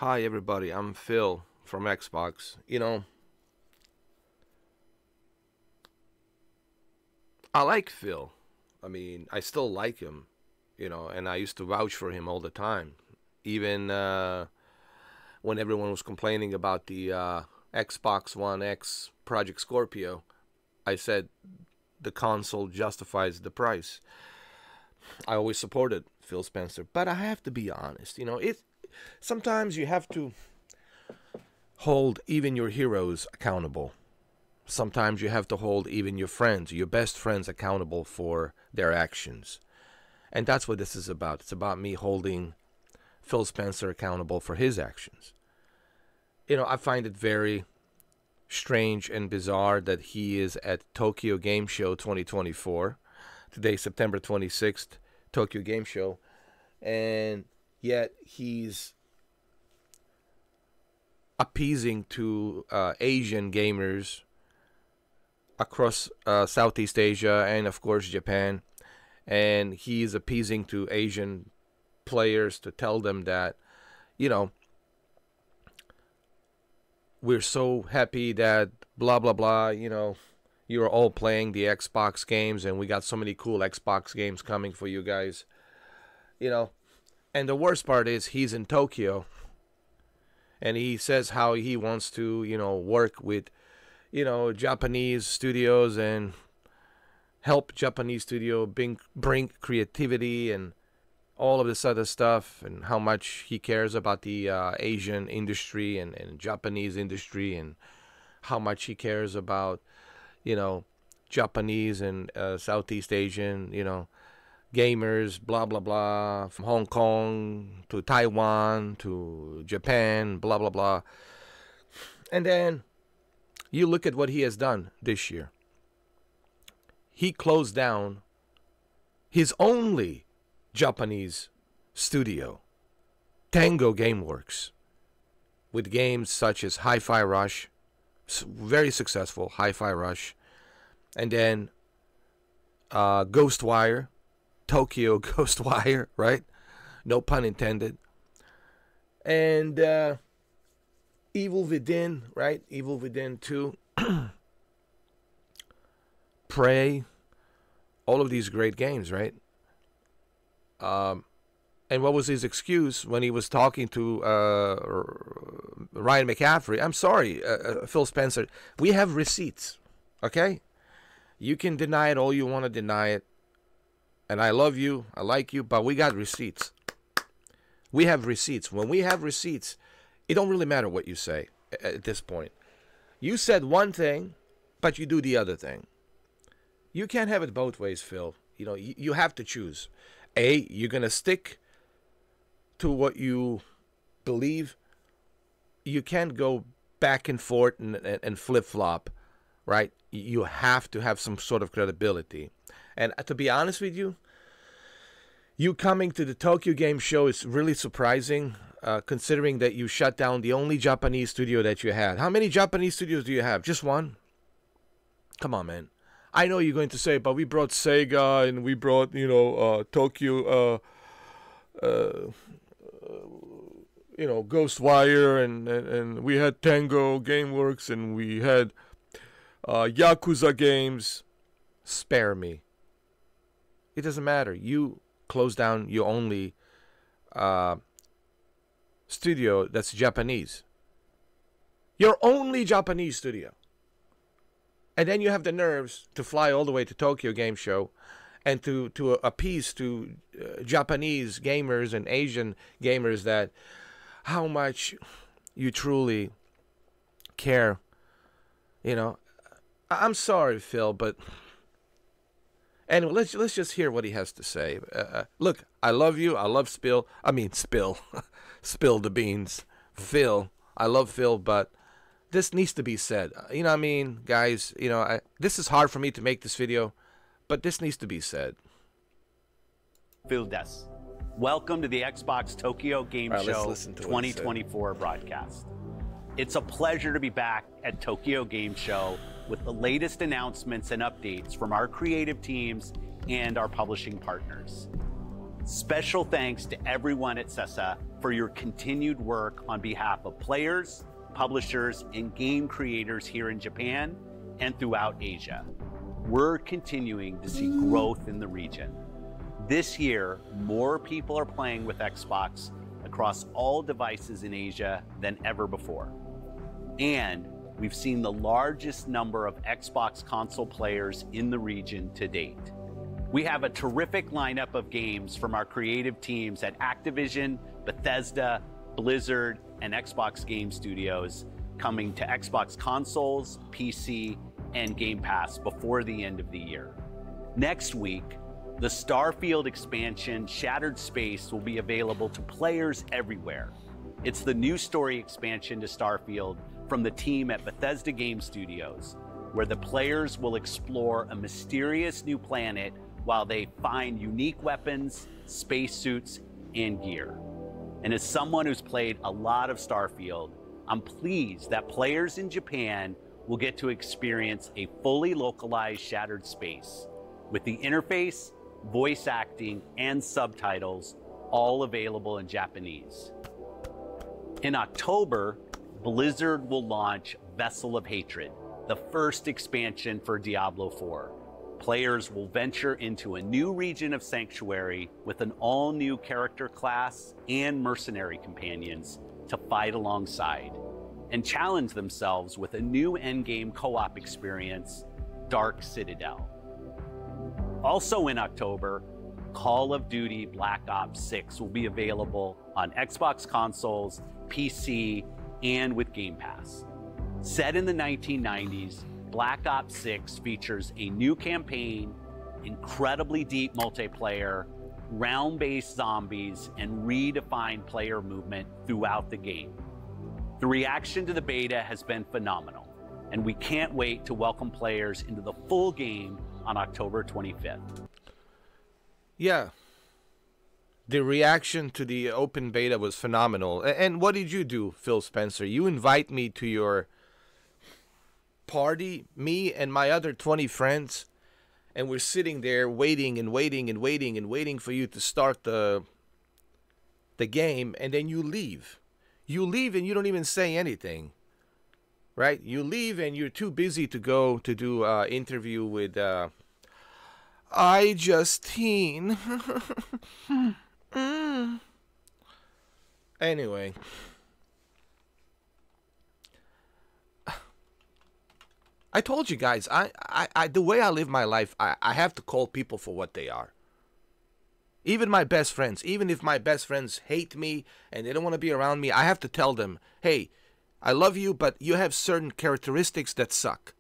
Hi everybody, I'm Phil from Xbox. I like Phil. I mean, I still like him, and I used to vouch for him all the time. Even when everyone was complaining about the Xbox One X Project Scorpio, I said the console justifies the price. I always supported Phil Spencer, but I have to be honest. Sometimes you have to hold even your heroes accountable. Sometimes you have to hold even your friends, your best friends, accountable for their actions. And that's what this is about. It's about me holding Phil Spencer accountable for his actions. I find it very strange and bizarre that he is at Tokyo Game Show 2024. Today, September 26th, Tokyo Game Show. And yet he's appeasing to Asian gamers across Southeast Asia and, of course, Japan. And he's appeasing to Asian players to tell them that, we're so happy that blah, blah, blah, you're all playing the Xbox games and we got so many cool Xbox games coming for you guys. And the worst part is he's in Tokyo and he says how he wants to, work with, Japanese studios and help Japanese studio bring creativity and all of this other stuff, and how much he cares about the Asian industry and Japanese industry, and how much he cares about, Japanese and Southeast Asian, gamers, blah, blah, blah, from Hong Kong to Taiwan to Japan, blah, blah, blah. And then you look at what he has done this year. He closed down his only Japanese studio, Tango GameWorks, with games such as Hi-Fi Rush, very successful Hi-Fi Rush, and then Ghostwire, Tokyo Ghostwire, right? No pun intended. And Evil Within, right? Evil Within 2, Prey, all of these great games, right? And what was his excuse when he was talking to Ryan McCaffrey? I'm sorry, Phil Spencer. We have receipts, okay? You can deny it all you want to deny it. And I love you, I like you, but we got receipts. We have receipts. When we have receipts, it don't really matter what you say at this point. You said one thing, but you do the other thing. You can't have it both ways, Phil. You have to choose. A, you're going to stick to what you believe. You can't go back and forth and flip-flop, right? You have to have some sort of credibility. And to be honest with you, you coming to the Tokyo Game Show is really surprising, considering that you shut down the only Japanese studio that you had. How many Japanese studios do you have? Just one? Come on, man. I know you're going to say, but we brought Sega and we brought, Tokyo, Ghostwire, and we had Tango GameWorks, and we had Yakuza games. Spare me. It doesn't matter. You close down your only studio that's Japanese. Your only Japanese studio. And then you have the nerves to fly all the way to Tokyo Game Show and to appease to Japanese gamers and Asian gamers that how much you truly care. I'm sorry, Phil, but anyway, let's just hear what he has to say. Look, I love you. I love Spill the beans. Phil, I love Phil, but this needs to be said. You know what I mean, guys? This is hard for me to make this video, but this needs to be said. Phil Des, welcome to the Xbox Tokyo Game Show 2024 broadcast. It's a pleasure to be back at Tokyo Game Show with the latest announcements and updates from our creative teams and our publishing partners. Special thanks to everyone at CESA for your continued work on behalf of players, publishers, and game creators here in Japan and throughout Asia. We're continuing to see growth in the region. This year, more people are playing with Xbox across all devices in Asia than ever before. And we've seen the largest number of Xbox console players in the region to date. We have a terrific lineup of games from our creative teams at Activision, Bethesda, Blizzard, and Xbox Game Studios coming to Xbox consoles, PC, and Game Pass before the end of the year. Next week, the Starfield expansion, Shattered Space, will be available to players everywhere. It's the new story expansion to Starfield from the team at Bethesda Game Studios, where the players will explore a mysterious new planet while they find unique weapons, spacesuits, and gear. And as someone who's played a lot of Starfield, I'm pleased that players in Japan will get to experience a fully localized Shattered Space with the interface, voice acting, and subtitles all available in Japanese. In October, Blizzard will launch Vessel of Hatred, the first expansion for Diablo 4. Players will venture into a new region of Sanctuary with an all-new character class and mercenary companions to fight alongside, and challenge themselves with a new endgame co-op experience, Dark Citadel. Also in October, Call of Duty Black Ops 6 will be available on Xbox consoles, PC, and with Game Pass. Set in the 1990s, Black Ops 6 features a new campaign, incredibly deep multiplayer, round-based zombies, and redefined player movement throughout the game. The reaction to the beta has been phenomenal, and we can't wait to welcome players into the full game on October 25th. Yeah. The reaction to the open beta was phenomenal. And what did you do, Phil Spencer? You invite me to your party, me and my other 20 friends, and we're sitting there waiting and waiting and waiting and waiting for you to start the game, and then you leave. You leave and you don't even say anything, right? You leave and you're too busy to go to do an interview with iJustine. Anyway. I told you guys, I the way I live my life, I have to call people for what they are. Even my best friends, even if my best friends hate me and they don't want to be around me, I have to tell them, hey, I love you, but you have certain characteristics that suck.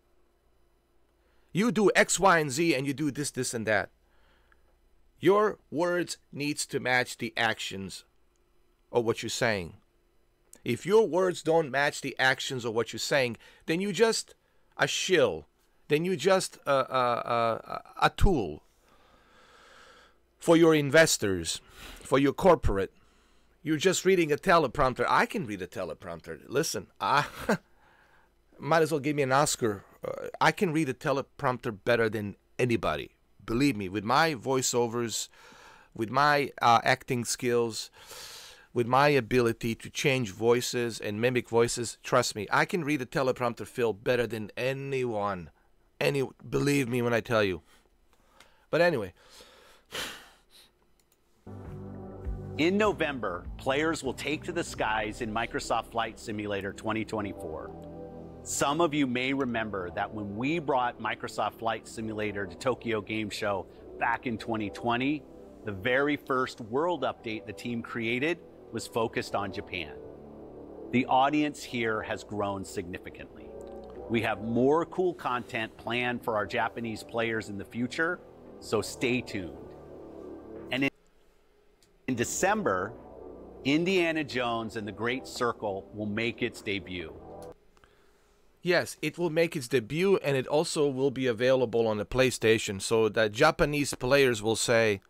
You do X, Y, and Z, and you do this, this, and that. Your words needs to match the actions of what you're saying. If your words don't match the actions of what you're saying, then you just a shill. Then you just a tool for your investors, for your corporate. You're just reading a teleprompter. I can read a teleprompter. Listen, might as well give me an Oscar. I can read a teleprompter better than anybody. Believe me, with my voiceovers, with my acting skills, with my ability to change voices and mimic voices, trust me, I can read a teleprompter, Phil, better than anyone. Believe me when I tell you. But anyway. In November, players will take to the skies in Microsoft Flight Simulator 2024. Some of you may remember that when we brought Microsoft Flight Simulator to Tokyo Game Show back in 2020, the very first world update the team created was focused on Japan. The audience here has grown significantly. We have more cool content planned for our Japanese players in the future, so stay tuned. And in December, Indiana Jones and the Great Circle will make its debut. Yes, it will make its debut, and it also will be available on the PlayStation, so that Japanese players will say,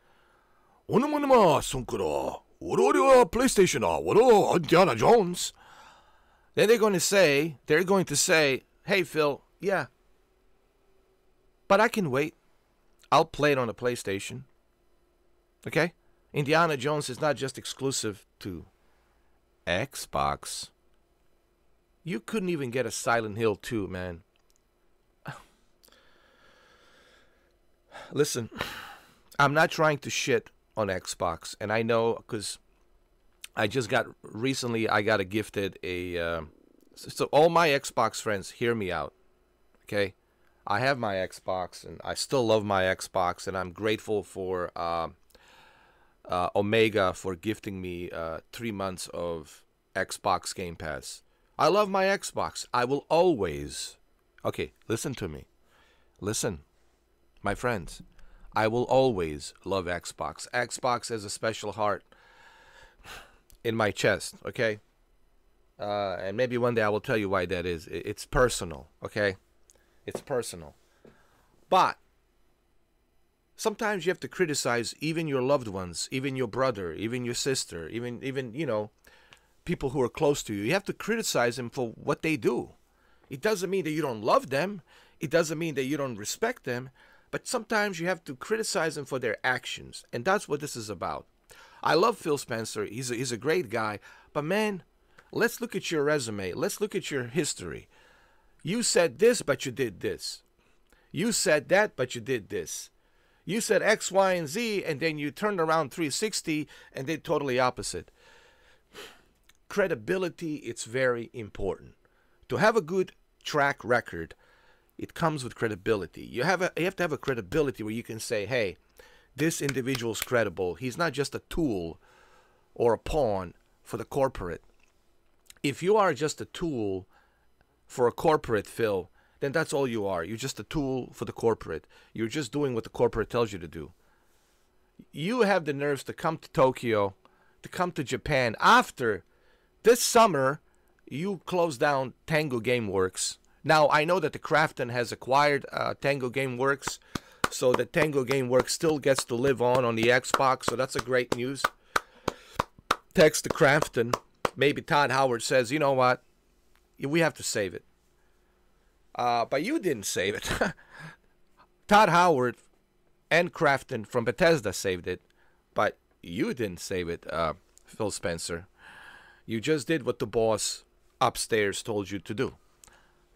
PlayStation, Indiana Jones. Then they're going to say, hey, Phil, yeah, but I can wait. I'll play it on the PlayStation. Okay? Indiana Jones is not just exclusive to Xbox. You couldn't even get a Silent Hill 2, man. Listen, I'm not trying to shit on Xbox, and I know because I just got recently. I got gifted a. So all my Xbox friends, hear me out, okay? I have my Xbox, and I still love my Xbox, and I'm grateful for Omega for gifting me 3 months of Xbox Game Pass. I love my Xbox. I will always. Okay, listen to me. Listen. My friends, I will always love Xbox. Xbox has a special heart in my chest, okay? And maybe one day I will tell you why that is. It's personal, okay? It's personal. But sometimes you have to criticize even your loved ones, even your brother, even your sister, even you know, people who are close to you. You have to criticize them for what they do. It doesn't mean that you don't love them. It doesn't mean that you don't respect them. But sometimes you have to criticize them for their actions. And that's what this is about. I love Phil Spencer. He's a great guy. But man, let's look at your resume. Let's look at your history. You said this, but you did this. You said that, but you did this. You said X, Y, and Z, and then you turned around 360 and did totally opposite. Credibility, it's very important. To have a good track record, it comes with credibility. You have to have a credibility where you can say, hey, this individual's credible. He's not just a tool or a pawn for the corporate. If you are just a tool for a corporate, Phil, then that's all you are. You're just a tool for the corporate. You're just doing what the corporate tells you to do. You have the nerves to come to Tokyo, to come to Japan after this summer you closed down Tango GameWorks. Now, I know that the Krafton has acquired Tango GameWorks, so the Tango GameWorks still gets to live on the Xbox, so that's a great news. Text to Krafton. Maybe Todd Howard says, you know what? We have to save it. But you didn't save it. Todd Howard and Krafton from Bethesda saved it, but you didn't save it, Phil Spencer. You just did what the boss upstairs told you to do.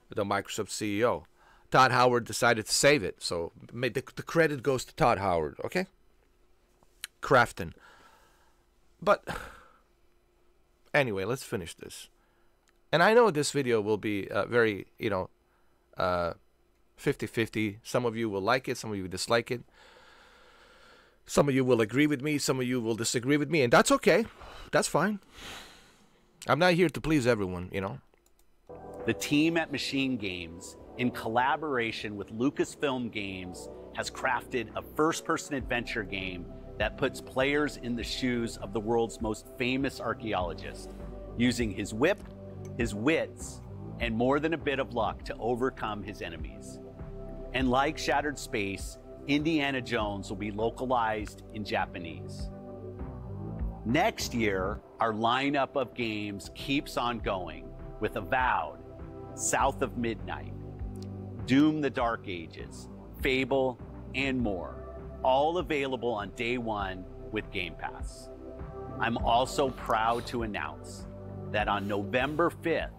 The Microsoft CEO. Todd Howard decided to save it. So the credit goes to Todd Howard, okay? Krafton. But anyway, let's finish this. And I know this video will be very, 50-50. Some of you will like it. Some of you will dislike it. Some of you will agree with me. Some of you will disagree with me. And that's okay. That's fine. I'm not here to please everyone, you know. The team at Machine Games, in collaboration with Lucasfilm Games, has crafted a first-person adventure game that puts players in the shoes of the world's most famous archaeologist, using his whip, his wits, and more than a bit of luck to overcome his enemies. And like Shattered Space, Indiana Jones will be localized in Japanese. Next year, our lineup of games keeps on going with Avowed, South of Midnight, Doom the Dark Ages, Fable, and more, all available on day one with Game Pass. I'm also proud to announce that on November 5th,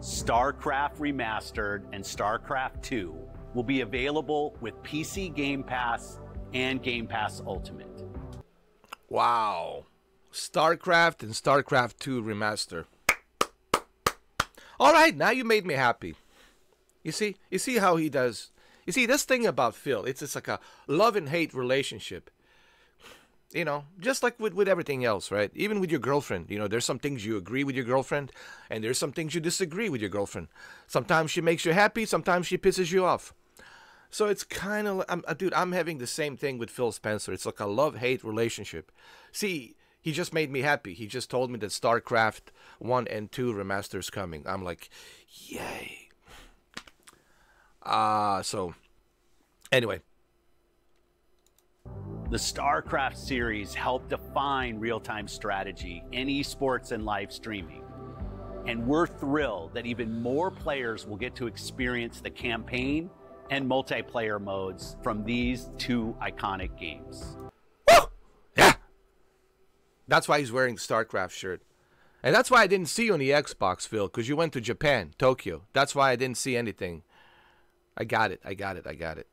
StarCraft Remastered and StarCraft 2 will be available with PC Game Pass and Game Pass Ultimate. Wow. StarCraft and StarCraft 2 Remaster. All right, now you made me happy. You see how he does. You see, this thing about Phil, it's like a love and hate relationship. You know, just like with everything else, right? Even with your girlfriend, you know, there's some things you agree with your girlfriend, and there's some things you disagree with your girlfriend. Sometimes she makes you happy, sometimes she pisses you off. So it's kind of, dude, I'm having the same thing with Phil Spencer. It's like a love-hate relationship. See, he just made me happy. He just told me that StarCraft 1 and 2 Remaster's coming. I'm like, yay. So, anyway. The StarCraft series helped define real-time strategy in esports and live streaming. And we're thrilled that even more players will get to experience the campaign and multiplayer modes from these two iconic games. Woo! Yeah! That's why he's wearing the StarCraft shirt. And that's why I didn't see you on the Xbox, Phil, because you went to Japan, Tokyo. That's why I didn't see anything. I got it.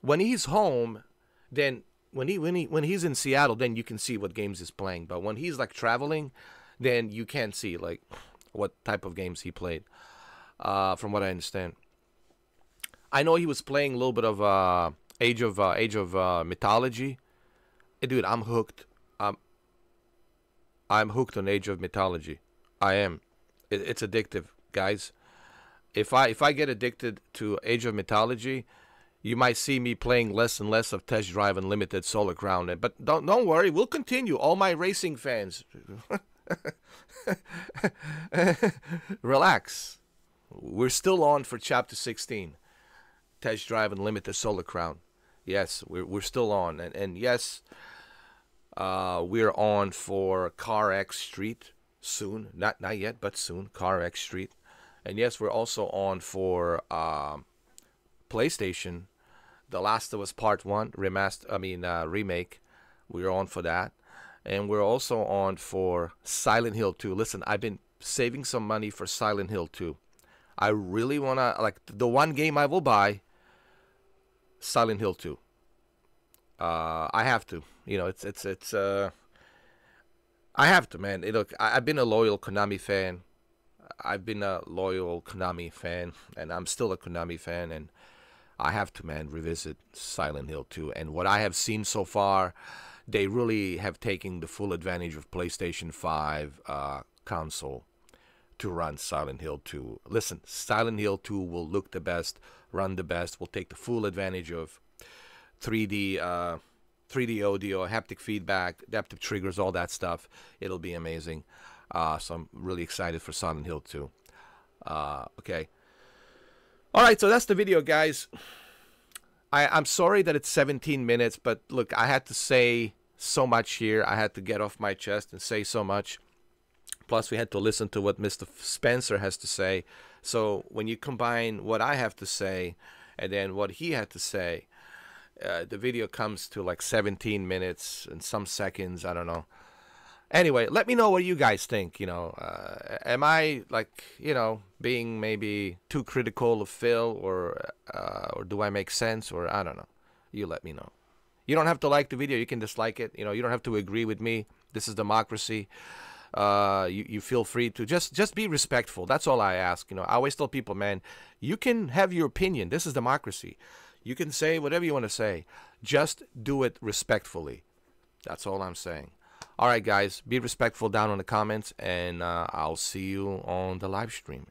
When he's home, then when he's in Seattle, then you can see what games he's playing. But when he's like traveling, then you can't see like what type of games he played. From what I understand, I know he was playing a little bit of Age of Mythology. Hey, dude, I'm hooked. I'm hooked on Age of Mythology. I am. It's addictive, guys. If I get addicted to Age of Mythology, you might see me playing less and less of Test Drive Unlimited Solar Crown. But don't worry, we'll continue. All my racing fans, relax. We're still on for Chapter 16, Test Drive Unlimited Solar Crown. Yes, we're still on, and yes, we're on for Car X Street soon. Not yet, but soon. Car X Street, and yes, we're also on for PlayStation. The Last of Us Part 1 remake. We're on for that. And we're also on for Silent Hill 2. Listen, I've been saving some money for Silent Hill 2. I really want to, like, the one game I will buy, Silent Hill 2. I have to. You know, I have to, man. Look, I've been a loyal Konami fan. And I'm still a Konami fan, and I have to, man, revisit Silent Hill 2. And what I have seen so far, they really have taken the full advantage of PlayStation 5 console to run Silent Hill 2. Listen, Silent Hill 2 will look the best, run the best, will take the full advantage of 3D audio, haptic feedback, adaptive triggers, all that stuff. It'll be amazing. So I'm really excited for Silent Hill 2. Okay. All right, so that's the video, guys. I'm sorry that it's 17 minutes, but look, I had to say so much here. I had to get off my chest and say so much. Plus, we had to listen to what Mr. Spencer has to say. So when you combine what I have to say and then what he had to say, the video comes to like 17 minutes and some seconds. I don't know. Anyway, let me know what you guys think. You know, am I like, you know, being maybe too critical of Phil, or do I make sense, or I don't know. You let me know. You don't have to like the video. You can dislike it. You know, you don't have to agree with me. This is democracy. You feel free to just be respectful. That's all I ask. You know, I always tell people, man, you can have your opinion. This is democracy. You can say whatever you want to say. Just do it respectfully. That's all I'm saying. All right, guys, be respectful down in the comments, and I'll see you on the live stream.